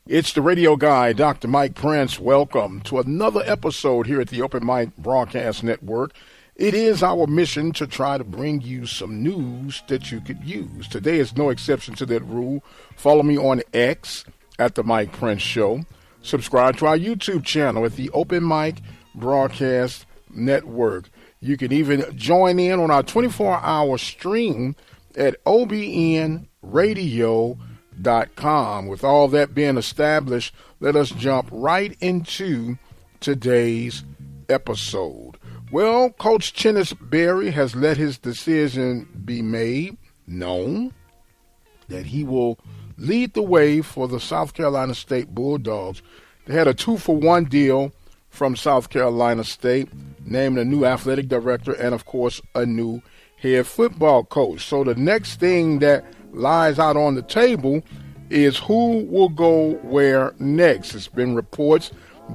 It's the radio guy, Dr. Mike Prince. Welcome to another episode here at the Open Mic Broadcast Network. It is our mission to try to bring you some news that you could use. Today is no exception to that rule. Follow me on X at the Mike Prince Show. Subscribe to our YouTube channel at the Open Mic Broadcast Network. You can even join in on our 24-hour stream at obnradio.com. With all that being established, let us jump right into today's episode. Well, Coach Chennis Berry has let his decision be made known that he will lead the way for the South Carolina State Bulldogs. They had a 2-for-1 deal from South Carolina State, naming a new athletic director and, of course, a new head football coach. So the next thing that lies out on the table is who will go where next. It's been reports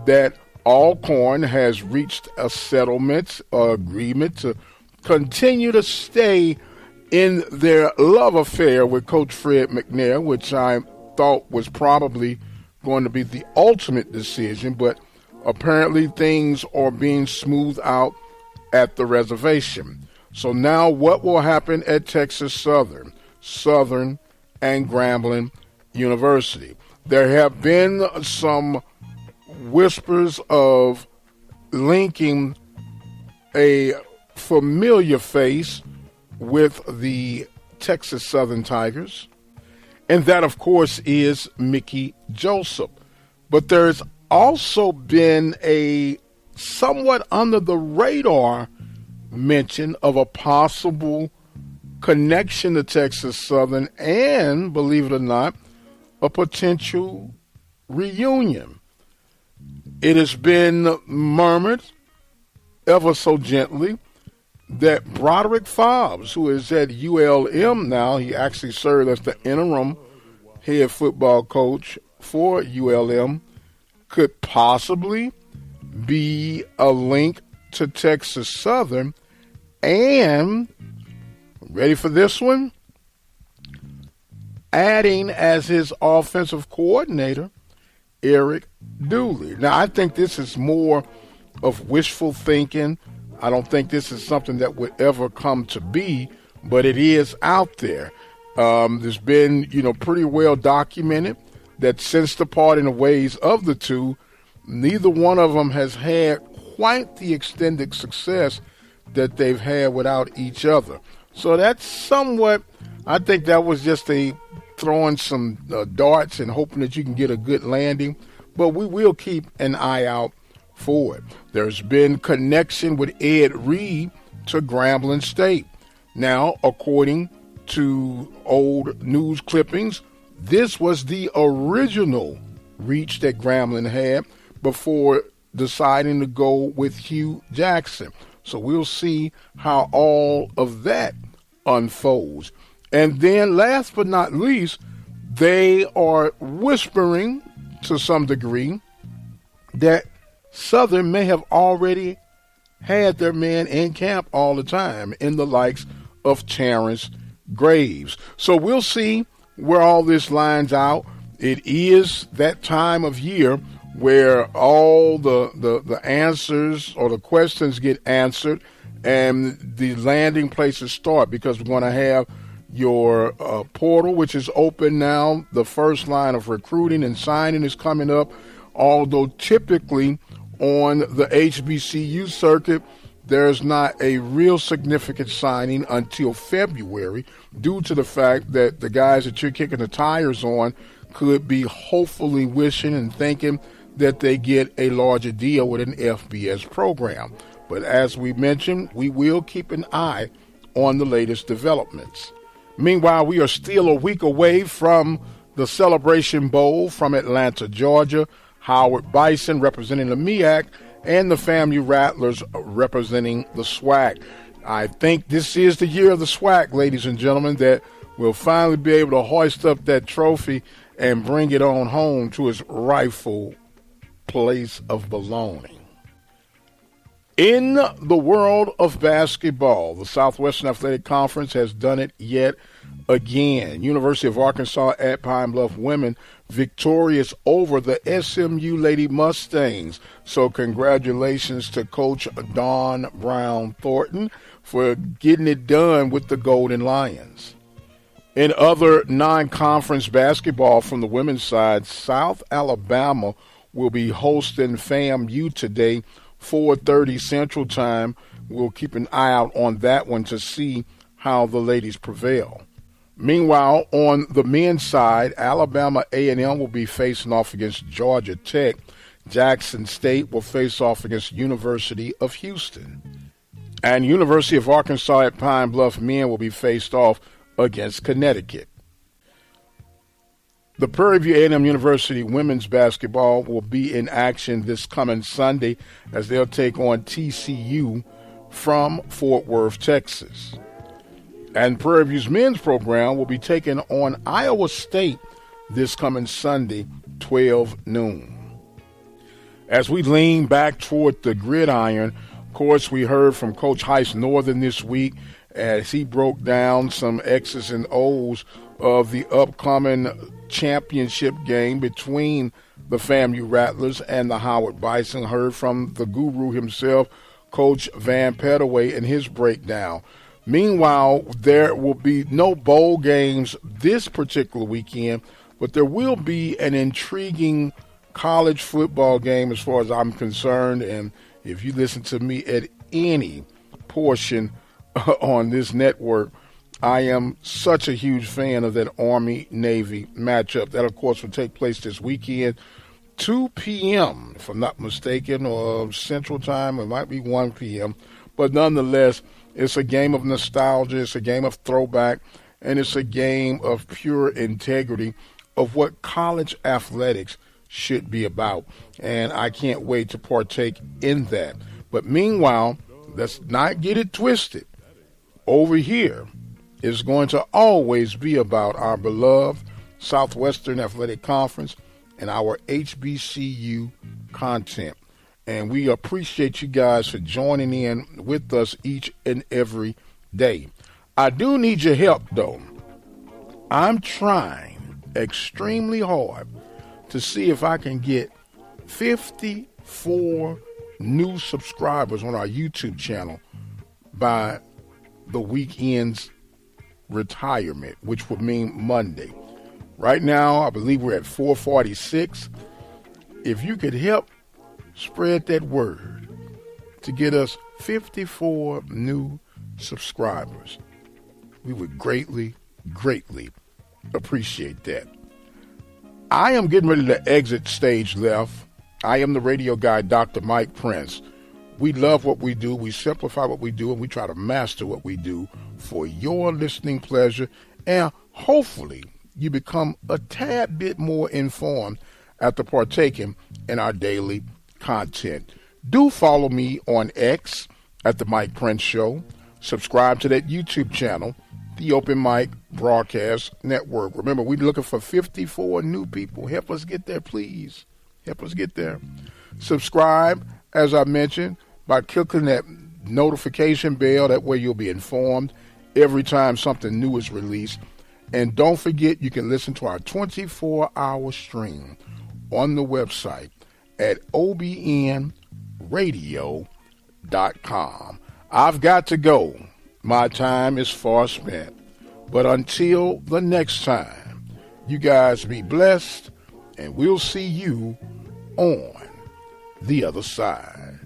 that Alcorn has reached a settlement agreement to continue to stay in their love affair with Coach Fred McNair, which I thought was probably going to be the ultimate decision, but apparently things are being smoothed out at the reservation. So now what will happen at Texas Southern and Grambling University? There have been some whispers of linking a familiar face with the Texas Southern Tigers, and that, of course, is Mickey Joseph. But there's also been a somewhat under the radar mention of a possible connection to Texas Southern and, believe it or not, a potential reunion. It has been murmured ever so gently that Broderick Fobbs, who is at ULM now, he actually served as the interim head football coach for ULM, could possibly be a link to Texas Southern. And, ready for this one? Adding as his offensive coordinator, Eric Dooley. Now, I think this is more of wishful thinking. I don't think this is something that would ever come to be, but it is out there. There's been, pretty well documented that since the parting of ways of the two, neither one of them has had quite the extended success that they've had without each other. So that's somewhat, I think that was just a throwing some darts and hoping that you can get a good landing, but we will keep an eye out for it. There's been connection with Ed Reed to Grambling State. Now, according to old news clippings, this was the original reach that Grambling had before deciding to go with Hugh Jackson. So we'll see how all of that unfolds. And then last but not least, they are whispering to some degree that Southern may have already had their men in camp all the time in the likes of Terrence Graves. So we'll see where all this lines out. It is that time of year where all the answers or the questions get answered and the landing places start, because we're going to have your portal, which is open now. The first line of recruiting and signing is coming up, although typically on the HBCU circuit, there's not a real significant signing until February due to the fact that the guys that you're kicking the tires on could be hopefully wishing and thinking that they get a larger deal with an FBS program. But as we mentioned, we will keep an eye on the latest developments. Meanwhile, we are still a week away from the Celebration Bowl from Atlanta, Georgia. Howard Bison representing the MEAC and the FAMU Rattlers representing the SWAC. I think this is the year of the SWAC, ladies and gentlemen, that we'll finally be able to hoist up that trophy and bring it on home to its rightful place of belonging. In the world of basketball, the Southwestern Athletic Conference has done it yet again. University of Arkansas at Pine Bluff women victorious over the SMU Lady Mustangs. So congratulations to Coach Dawn Brown Thornton for getting it done with the Golden Lions. In other non-conference basketball from the women's side, South Alabama will be hosting FAMU today, 4:30 Central Time. We'll keep an eye out on that one to see how the ladies prevail. Meanwhile, on the men's side, Alabama A&M will be facing off against Georgia Tech. Jackson State will face off against University of Houston. And University of Arkansas at Pine Bluff men will be faced off against Connecticut. The Prairie View A&M University women's basketball will be in action this coming Sunday as they'll take on TCU from Fort Worth, Texas. And Prairie View's men's program will be taking on Iowa State this coming Sunday, 12 noon. As we lean back toward the gridiron, of course, we heard from Coach Heist Northern this week as he broke down some X's and O's of the upcoming championship game between the FAMU Rattlers and the Howard Bison. Heard from the guru himself, Coach Van Pettaway, and his breakdown. Meanwhile, there will be no bowl games this particular weekend, but there will be an intriguing college football game as far as I'm concerned. And if you listen to me at any portion on this network, I am such a huge fan of that Army-Navy matchup. That, of course, will take place this weekend, 2 p.m., if I'm not mistaken, or Central Time. It might be 1 p.m. But nonetheless, it's a game of nostalgia, it's a game of throwback, and it's a game of pure integrity of what college athletics should be about. And I can't wait to partake in that. But meanwhile, let's not get it twisted. Over here is going to always be about our beloved Southwestern Athletic Conference and our HBCU content. And we appreciate you guys for joining in with us each and every day. I do need your help, though. I'm trying extremely hard to see if I can get 54 new subscribers on our YouTube channel by the weekend's retirement, which would mean Monday. Right now, I believe we're at 446. If you could help spread that word to get us 54 new subscribers, we would greatly, greatly appreciate that. I am getting ready to exit stage left. I am the radio guy, Dr. Mike Prince. We love what we do, we simplify what we do, and we try to master what we do for your listening pleasure, and hopefully you become a tad bit more informed after partaking in our daily content. Do follow me on X at The Mike Prince Show. Subscribe to that YouTube channel, The Open Mic Broadcast Network. Remember, we're looking for 54 new people. Help us get there, please. Help us get there. Subscribe, as I mentioned, by clicking that notification bell. That way you'll be informed every time something new is released. And don't forget, you can listen to our 24-hour stream on the website at obnradio.com. I've got to go. My time is far spent. But until the next time, you guys be blessed, and we'll see you on the other side.